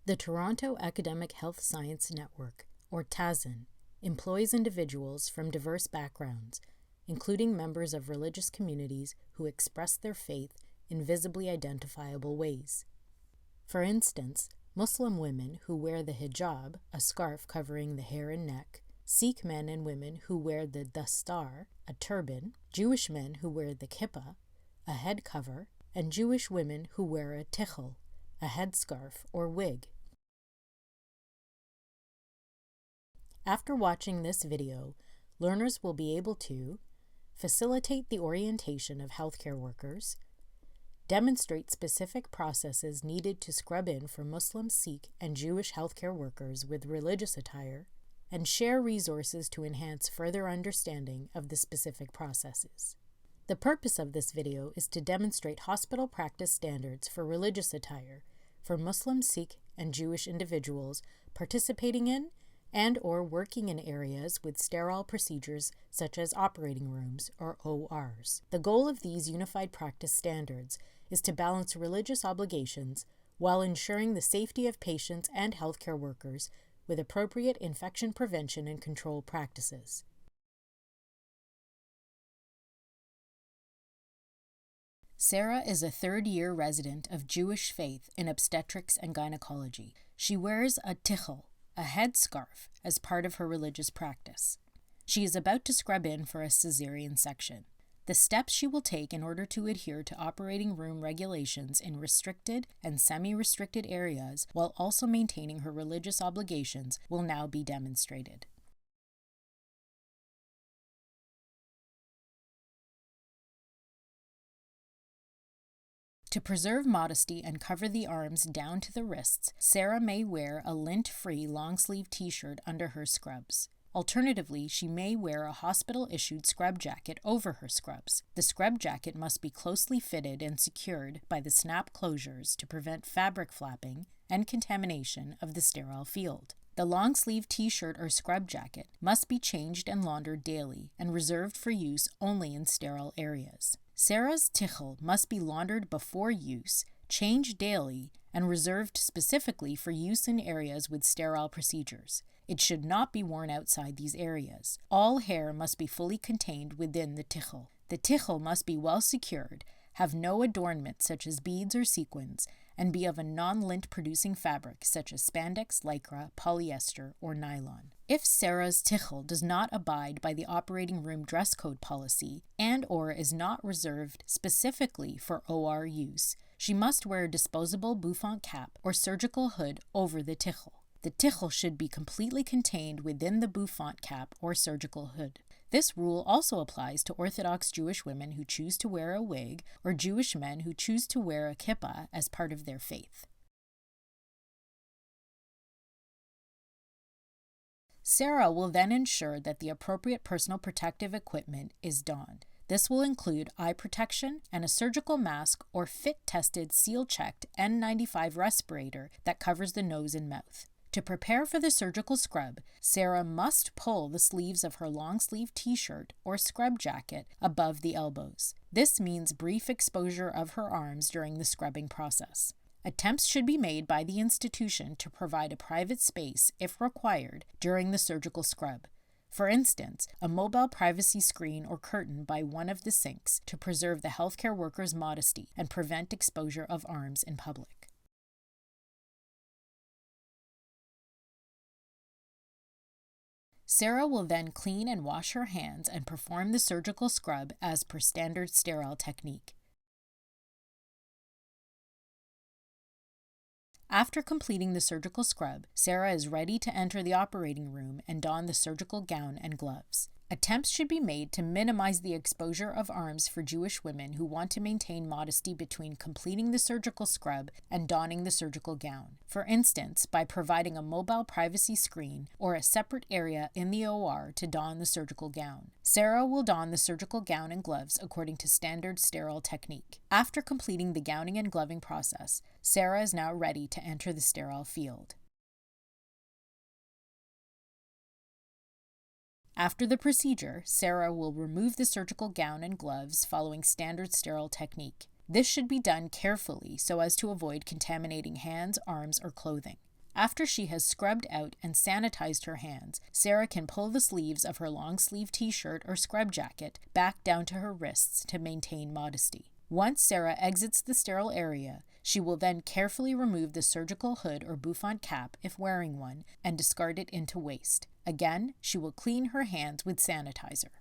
The Toronto Academic Health Science Network, or TAHSN, employs individuals from diverse backgrounds, including members of religious communities who express their faith in visibly identifiable ways. For instance, Muslim women who wear the hijab, a scarf covering the hair and neck, Sikh men and women who wear the dastar, a turban, Jewish men who wear the kippah, a head cover, and Jewish women who wear a tichel, a headscarf or wig. After watching this video, learners will be able to facilitate the orientation of healthcare workers, demonstrate specific processes needed to scrub in for Muslim, Sikh, and Jewish healthcare workers with religious attire, and share resources to enhance further understanding of the specific processes. The purpose of this video is to demonstrate hospital practice standards for religious attire for Muslim, Sikh, and Jewish individuals participating in and/or working in areas with sterile procedures such as operating rooms or ORs. The goal of these unified practice standards is to balance religious obligations while ensuring the safety of patients and healthcare workers with appropriate infection prevention and control practices. Sarah is a third-year resident of Jewish faith in obstetrics and gynecology. She wears a tichel, a headscarf, as part of her religious practice. She is about to scrub in for a cesarean section. The steps she will take in order to adhere to operating room regulations in restricted and semi-restricted areas while also maintaining her religious obligations will now be demonstrated. To preserve modesty and cover the arms down to the wrists, Sarah may wear a lint-free long-sleeve t-shirt under her scrubs. Alternatively, she may wear a hospital-issued scrub jacket over her scrubs. The scrub jacket must be closely fitted and secured by the snap closures to prevent fabric flapping and contamination of the sterile field. The long-sleeve t-shirt or scrub jacket must be changed and laundered daily and reserved for use only in sterile areas. Sarah's tichel must be laundered before use, changed daily, and reserved specifically for use in areas with sterile procedures. It should not be worn outside these areas. All hair must be fully contained within the tichel. The tichel must be well secured, have no adornment such as beads or sequins, and be of a non-lint producing fabric such as spandex, lycra, polyester, or nylon. If Sarah's tichel does not abide by the operating room dress code policy and/or is not reserved specifically for OR use, she must wear a disposable bouffant cap or surgical hood over the tichel. The tichel should be completely contained within the bouffant cap or surgical hood. This rule also applies to Orthodox Jewish women who choose to wear a wig or Jewish men who choose to wear a kippah as part of their faith. Sarah will then ensure that the appropriate personal protective equipment is donned. This will include eye protection and a surgical mask or fit-tested, seal-checked N95 respirator that covers the nose and mouth. To prepare for the surgical scrub, Sarah must pull the sleeves of her long-sleeve t-shirt or scrub jacket above the elbows. This means brief exposure of her arms during the scrubbing process. Attempts should be made by the institution to provide a private space, if required, during the surgical scrub. For instance, a mobile privacy screen or curtain by one of the sinks to preserve the healthcare worker's modesty and prevent exposure of arms in public. Sarah will then clean and wash her hands and perform the surgical scrub as per standard sterile technique. After completing the surgical scrub, Sarah is ready to enter the operating room and don the surgical gown and gloves. Attempts should be made to minimize the exposure of arms for Jewish women who want to maintain modesty between completing the surgical scrub and donning the surgical gown. For instance, by providing a mobile privacy screen or a separate area in the OR to don the surgical gown. Sarah will don the surgical gown and gloves according to standard sterile technique. After completing the gowning and gloving process, Sarah is now ready to enter the sterile field. After the procedure, Sarah will remove the surgical gown and gloves following standard sterile technique. This should be done carefully so as to avoid contaminating hands, arms, or clothing. After she has scrubbed out and sanitized her hands, Sarah can pull the sleeves of her long-sleeve t-shirt or scrub jacket back down to her wrists to maintain modesty. Once Sarah exits the sterile area, she will then carefully remove the surgical hood or bouffant cap, if wearing one, and discard it into waste. Again, she will clean her hands with sanitizer.